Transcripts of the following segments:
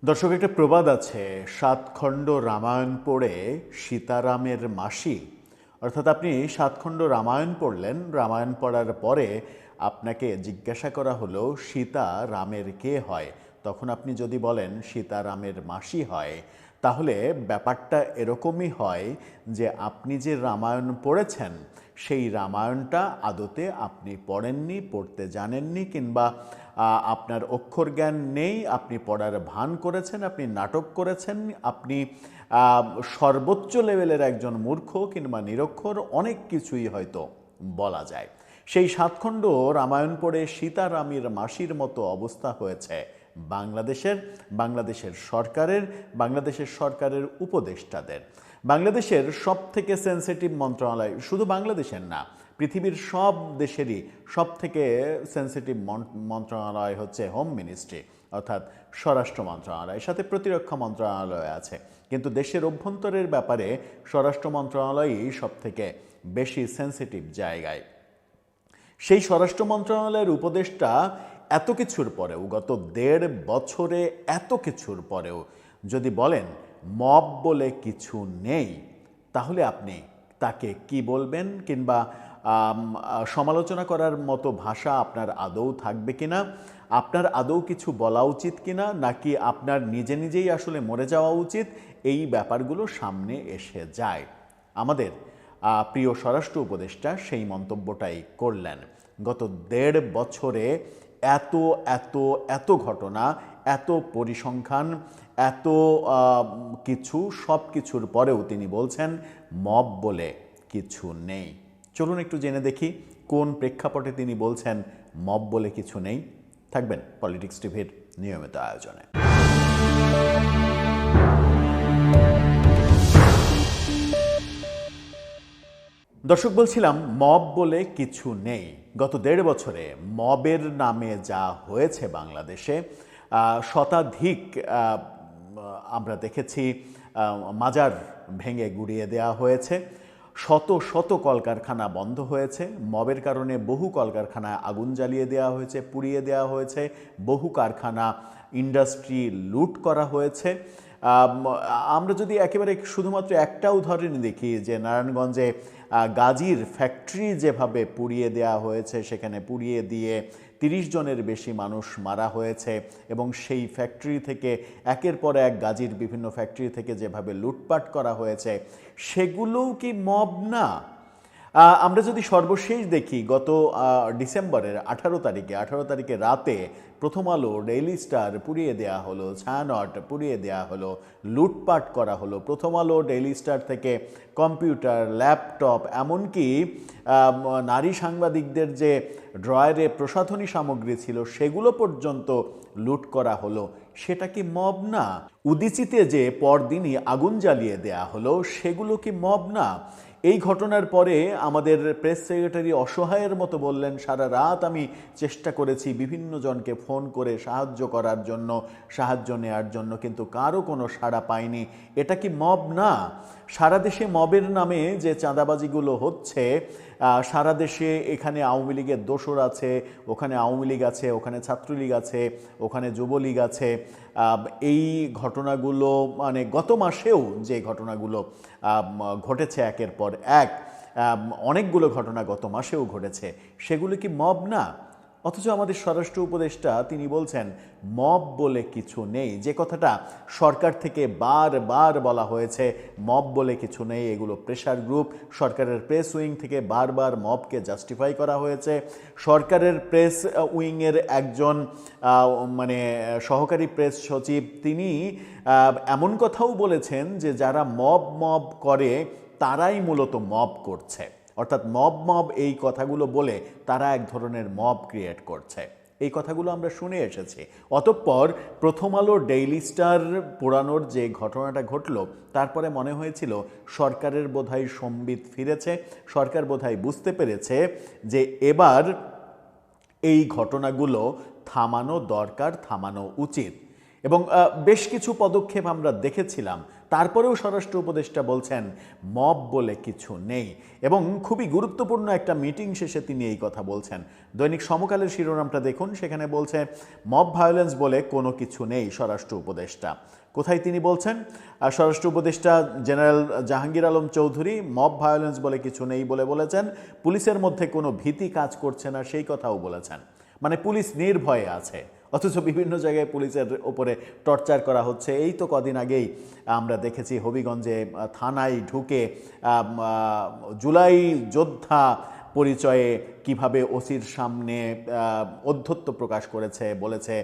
দর্শক, একটা প্রবাদ আছে, সাত খণ্ড রামায়ণ পড়ে সীতারামের মাসি। অর্থাৎ আপনি সাত খণ্ড রামায়ণ পড়লেন, রামায়ণ পড়ার পরে আপনাকে জিজ্ঞাসা করা হলো সীতা রামের কে হয়। তখন আপনি যদি বলেন সীতা রামের মাসি হয়, তাহলে ব্যাপারটা এরকমই হয় যে আপনি যে রামায়ণ পড়েছেন সেই রামায়ণটা আদতে আপনি পড়েননি, পড়তে জানেননি, কিংবা আপনার অক্ষর জ্ঞান নেই, আপনি পড়ার ভান করেছেন, আপনি নাটক করেছেন, আপনি সর্বোচ্চ লেভেলের একজন মূর্খ কিংবা নিরক্ষর, অনেক কিছুই হয়তো বলা যায়। সেই সাতখণ্ড রামায়ণ পড়ে সীতারামের মাসির মতো অবস্থা হয়েছে বাংলাদেশের সরকারের উপদেষ্টাদের। বাংলাদেশের সব থেকে সেন্সিটিভ মন্ত্রণালয়, শুধু বাংলাদেশের না, পৃথিবীর সব দেশেরই সব থেকে সেন্সিটিভ মন্ত্রণালয় হচ্ছে হোম মিনিস্ট্রি, অর্থাৎ স্বরাষ্ট্র মন্ত্রণালয়, সাথে প্রতিরক্ষা মন্ত্রণালয় আছে। কিন্তু দেশের অভ্যন্তরের ব্যাপারে স্বরাষ্ট্র মন্ত্রণালয়ই সব থেকে বেশি সেন্সিটিভ জায়গায়। সেই স্বরাষ্ট্র মন্ত্রণালয়ের উপদেষ্টা এত কিছুর পরেও, গত ১.৫ বছরে এত কিছুর পরেও যদি বলেন মব বলে কিছু নেই, তাহলে আপনি তাকে কি বলবেন? কিংবা সমালোচনা করার মতো ভাষা আপনার আদৌ থাকবে কিনা, আপনার আদৌ কিছু বলা উচিত কিনা, নাকি আপনার নিজে নিজেই আসলে মরে যাওয়া উচিত, এই ব্যাপারগুলো সামনে এসে যায়। আমাদের প্রিয় স্বরাষ্ট্র উপদেষ্টা সেই মন্তব্যটাই করলেন। গত ১.৫ বছরে এত এত এত ঘটনা, এত পরিসংখ্যান, এত কিছু, সব কিছুর পরেও তিনি বলছেন মব বলে কিছু নেই। চলুন একটু জেনে দেখি কোন প্রেক্ষাপটে তিনি বলছেন মব বলে কিছু নেই। থাকবেন পলিটিক্স টিভির নিয়মিত আয়োজনে। দর্শক, বলছিলাম মব বলে কিছু নেই। গত ১.৫ বছরে মবের নামে যা হয়েছে বাংলাদেশে, শতাধিক আমরা দেখেছি মাজার ভেঙে গুড়িয়ে দেওয়া হয়েছে, শত শত কলকারখানা বন্ধ হয়েছে, মবের কারণে বহু কলকারখানায় আগুন জ্বালিয়ে দেওয়া হয়েছে, পুড়িয়ে দেওয়া হয়েছে, বহু কারখানা ইন্ডাস্ট্রি লুট করা হয়েছে। আমরা যদি একেবারে শুধুমাত্র একটা উদাহরণ দেখি, যে নারায়ণগঞ্জে গাজীর ফ্যাক্টরি যেভাবে পুড়িয়ে দেওয়া হয়েছে, সেখানে পুড়িয়ে দিয়ে ৩০ জনের বেশি মানুষ মারা হয়েছে, এবং সেই ফ্যাক্টরি থেকে একের পর এক গাজীর বিভিন্ন ফ্যাক্টরি থেকে যেভাবে লুটপাট করা হয়েছে, সেগুলোও কি মব না? আমরা যদি সর্বশেষ দেখি, গত ডিসেম্বরের 18 তারিখে রাতে প্রথম আলো, ডেইলি স্টার পুড়িয়ে দেওয়া হলো, ছায়ানট পুড়িয়ে দেওয়া হলো, লুটপাট করা হলো। প্রথম আলো, ডেইলি স্টার থেকে কম্পিউটার, ল্যাপটপ, এমনকি নারী সাংবাদিকদের যে ড্রয়ারে প্রসাধনী সামগ্রী ছিল সেগুলো পর্যন্ত লুট করা হলো। সেটা কি মব না? উদীচিতে যে পরদিনই আগুন জ্বালিয়ে দেয়া হলো, সেগুলো কি মব না? এই ঘটনার পরে আমাদের প্রেস সেক্রেটারি অসহায়ের মতো বললেন, সারা রাত আমি চেষ্টা করেছি বিভিন্ন জনকে ফোন করে সাহায্য করার জন্য, সাহায্য নেওয়ার জন্য, কিন্তু কারো কোনো সাড়া পাইনি। এটা কি মব না? সারা দেশে মবের নামে যে চাঁদাবাজিগুলো হচ্ছে, সারা দেশে এখানে আওয়ামী লীগের দোসর আছে, ওখানে আওয়ামী লীগ আছে, ওখানে ছাত্রলীগ আছে, ওখানে যুবলীগ আছে, এই ঘটনাগুলো, মানে গত মাসেও যে ঘটনাগুলো ঘটেছে একের পর এক, অনেকগুলো ঘটনা গত মাসেও ঘটেছে, সেগুলো কি মব না? অথচ আমাদের স্বরাষ্ট্র উপদেষ্টা তিনি বলছেন মব বলে কিছু নেই। যে কথাটা সরকার থেকে বারবার বলা হয়েছে, মব বলে কিছু নেই, এগুলো প্রেশার গ্রুপ। সরকারের প্রেস উইং থেকে বারবার মবকে জাস্টিফাই করা হয়েছে। সরকারের প্রেস উইংয়ের একজন মানে সহকারী প্রেস সচিব, তিনি এমন কথাও বলেছেন যে যারা মব করে তারাই মূলত মব করছে, অর্থাৎ মব এই কথাগুলো বলে তারা এক ধরনের মব ক্রিয়েট করছে। এই কথাগুলো আমরা শুনে এসেছি। অতঃপর প্রথম আলো, ডেইলি স্টার পোড়ানোর যে ঘটনাটা ঘটল, তারপরে মনে হয়েছিল সরকারের বোধহয় সম্বিত ফিরেছে, সরকার বোধহয় বুঝতে পেরেছে যে এবার এই ঘটনাগুলো থামানো দরকার, থামানো উচিত। এবং বেশ কিছু পদক্ষেপ আমরা দেখেছিলাম। তারপরেও স্বরাষ্ট্র উপদেষ্টা বলছেন মব বলে কিছু নেই, এবং খুবই গুরুত্বপূর্ণ একটা মিটিং শেষে তিনি এই কথা বলছেন। দৈনিক সমকালের শিরোনামটা দেখুন, সেখানে বলছে মব ভায়োলেন্স বলে কোনো কিছু নেই স্বরাষ্ট্র উপদেষ্টা। কোথায় তিনি বলছেন? স্বরাষ্ট্র উপদেষ্টা general Jahangir Alam Chowdhury mob violence বলে কিছু নেই বলে বলেছেন। পুলিশের মধ্যে কোনো ভীতি কাজ করছে না সেই কথাও বলেছেন। মানে পুলিশ নির্ভয়ে আছে, অথচ বিভিন্ন জায়গায় পুলিশের ওপরে টর্চার করা হচ্ছে। এই তো কদিন আগেই আমরা দেখেছি হবিগঞ্জে থানায় ঢুকে জুলাই যোদ্ধা পরিচয়ে কিভাবে ওসির সামনে অধ্যত্ব প্রকাশ করেছে, বলেছে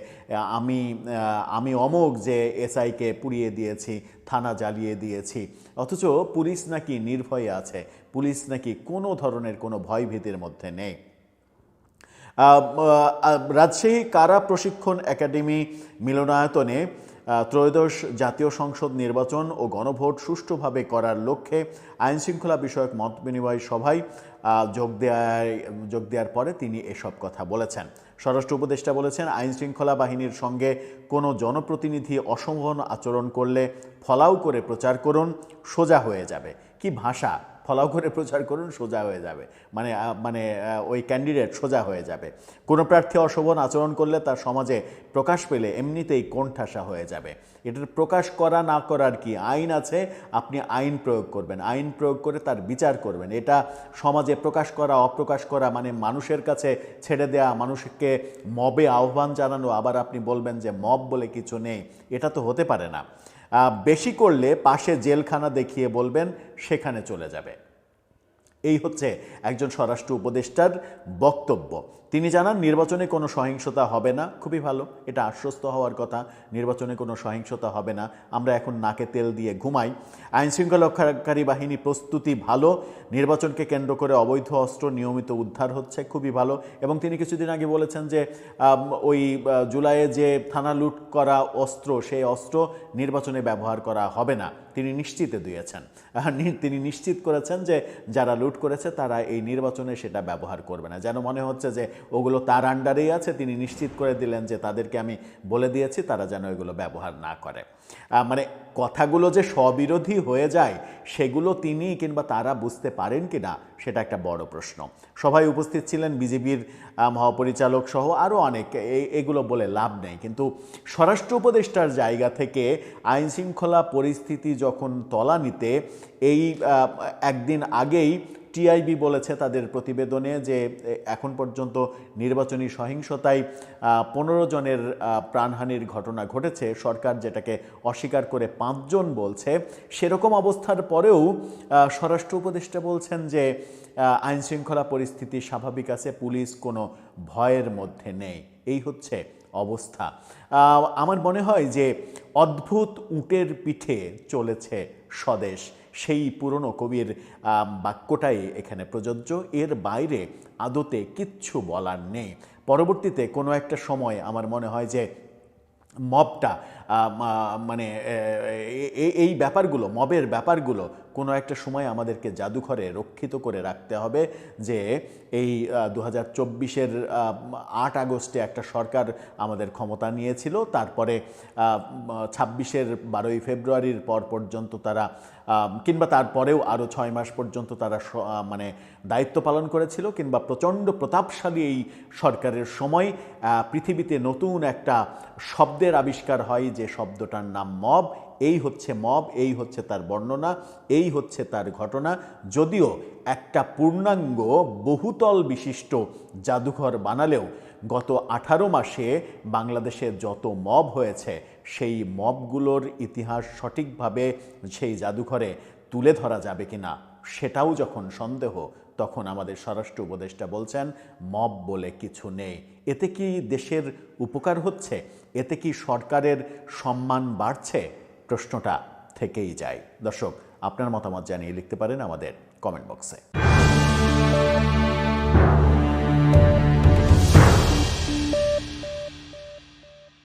আমি অমোক যে এসআইকে পুড়িয়ে দিয়েছি, থানা জ্বালিয়ে দিয়েছি। অথচ পুলিশ নাকি নির্ভয়ে আছে, পুলিশ নাকি কোনো ধরনের কোনো ভয়ভীতির মধ্যে নেই। রাজশাহী কারা প্রশিক্ষণ একাডেমি মিলনায়তনে ত্রয়োদশ জাতীয় সংসদ নির্বাচন ও গণভোট সুষ্ঠুভাবে করার লক্ষ্যে আইনশৃঙ্খলা বিষয়ক মত বিনিময় সভায় যোগ দেওয়ার পরে তিনি এসব কথা বলেছেন। স্বরাষ্ট্র উপদেষ্টা বলেছেন, আইনশৃঙ্খলা বাহিনীর সঙ্গে কোনো জনপ্রতিনিধি অসম্মান আচরণ করলে ফলাও করে প্রচার করুন, সোজা হয়ে যাবে। কি ভাষা! ফলাও করে প্রচার করুন, সোজা হয়ে যাবে, মানে ওই ক্যান্ডিডেট সোজা হয়ে যাবে। কোনো প্রার্থী অশোভন আচরণ করলে তার সমাজে প্রকাশ পেলে এমনিতেই কোণঠাসা হয়ে যাবে। এটার প্রকাশ করা না করার কি আইন আছে, আপনি আইন প্রয়োগ করবেন, আইন প্রয়োগ করে তার বিচার করবেন। এটা সমাজে প্রকাশ করা অপ্রকাশ করা মানে মানুষের কাছে ছেড়ে দেয়া, মানুষকে মবে আহ্বান জানানো, আবার আপনি বলবেন যে মব বলে কিছু নেই, এটা তো হতে পারে না। বেশি করলে পাশে জেলখানা দেখিয়ে বলবেন সেখানে চলে যাবে। এই হচ্ছে একজন স্বরাষ্ট্র উপদেষ্টার বক্তব্য। তিনি জানান নির্বাচনে কোনো সহিংসতা হবে না, খুবই ভালো, এটা আশ্বস্ত হওয়ার কথা। নির্বাচনে কোনো সহিংসতা হবে না, আমরা এখন নাকে তেল দিয়ে ঘুমাই। আইনশৃঙ্খলা রক্ষাকারী বাহিনী প্রস্তুতি ভালো, নির্বাচনকে কেন্দ্র করে অবৈধ অস্ত্র নিয়মিত উদ্ধার হচ্ছে, খুবই ভালো। এবং তিনি কিছুদিন আগে বলেছেন যে ওই জুলাইয়ে যে থানা লুট করা অস্ত্র, সেই অস্ত্র নির্বাচনে ব্যবহার করা হবে না, তিনি নিশ্চিত দিয়েছেন। তিনি নিশ্চিত করেছেন যে যারা লুট করেছে তারা এই নির্বাচনে সেটা ব্যবহার করবে না, যেন মনে হচ্ছে যে ওগুলো তার আন্ডারেই আছে। তিনি নিশ্চিত করে দিলেন যে তাদেরকে আমি বলে দিয়েছি তারা যেন এগুলো ব্যবহার না করে। মানে কথাগুলো যে স্ববিরোধী হয়ে যায় সেগুলো তিনি কিংবা তারা বুঝতে পারেন কি না সেটা একটা বড় প্রশ্ন। সভায় উপস্থিত ছিলেন বিজিবির মহাপরিচালক সহ আরও অনেক, এগুলো বলে লাভ নেই। কিন্তু স্বরাষ্ট্র উপদেষ্টার জায়গা থেকে আইনশৃঙ্খলা পরিস্থিতি যখন তলানিতে, এই একদিন আগেই টিআইবি বলেছে তাদের প্রতিবেদনে যে এখন পর্যন্ত নির্বাচনী সহিংসতায় 15 জনের প্রাণহানির ঘটনা ঘটেছে, সরকার যেটাকে অস্বীকার করে 5 জন বলছে। সেরকম অবস্থার পরেও স্বরাষ্ট্র উপদেষ্টা বলছেন যে আইনশৃঙ্খলা পরিস্থিতি স্বাভাবিক আছে, পুলিশ কোনো ভয়ের মধ্যে নেই। এই হচ্ছে অবস্থা। আমার মনে হয় যে অদ্ভুত উটের পিঠে চলেছে স্বদেশ, সেই পুরনো কবির বাক্যটাই এখানে প্রযোজ্য। এর বাইরে আদতে কিচ্ছু বলার নেই। পরবর্তীতে কোনো একটা সময় আমার মনে হয় যে মবটা মানে এই ব্যাপারগুলো, মবের ব্যাপারগুলো কোনো একটা সময় আমাদেরকে জাদুঘরে রক্ষিত করে রাখতে হবে যে এই 2024-এর 8 আগস্টে একটা সরকার আমাদের ক্ষমতা নিয়েছিল, তারপরে 26-এর 12ই ফেব্রুয়ারির পর পর্যন্ত তারা কিংবা তারপরেও আরও 6 মাস পর্যন্ত তারা মানে দায়িত্ব পালন করেছিল, কিংবা প্রচণ্ড প্রতাপশালী এই সরকারের সময় পৃথিবীতে নতুন একটা শব্দের আবিষ্কার হয় যে শব্দটার নাম মব। এই হচ্ছে মব, এই হচ্ছে তার বর্ণনা, এই হচ্ছে তার ঘটনা। যদিও একটা পূর্ণাঙ্গ বহুতল বিশিষ্ট জাদুঘর বানালেও গত 18 মাসে বাংলাদেশে যত মব হয়েছে সেই মবগুলোর ইতিহাস সঠিকভাবে সেই জাদুঘরে তুলে ধরা যাবে কিনা সেটাও যখন সন্দেহ, তখন আমাদের স্বরাষ্ট্র উপদেষ্টা বলছেন মব বলে কিছু নেই। এতে কি দেশের উপকার হচ্ছে? এতে কি সরকারের সম্মান বাড়ছে? প্রশ্নটা থেকেই যায়। দর্শক, আপনার মতামত জানিয়ে লিখতে পারেন আমাদের কমেন্ট বক্সে।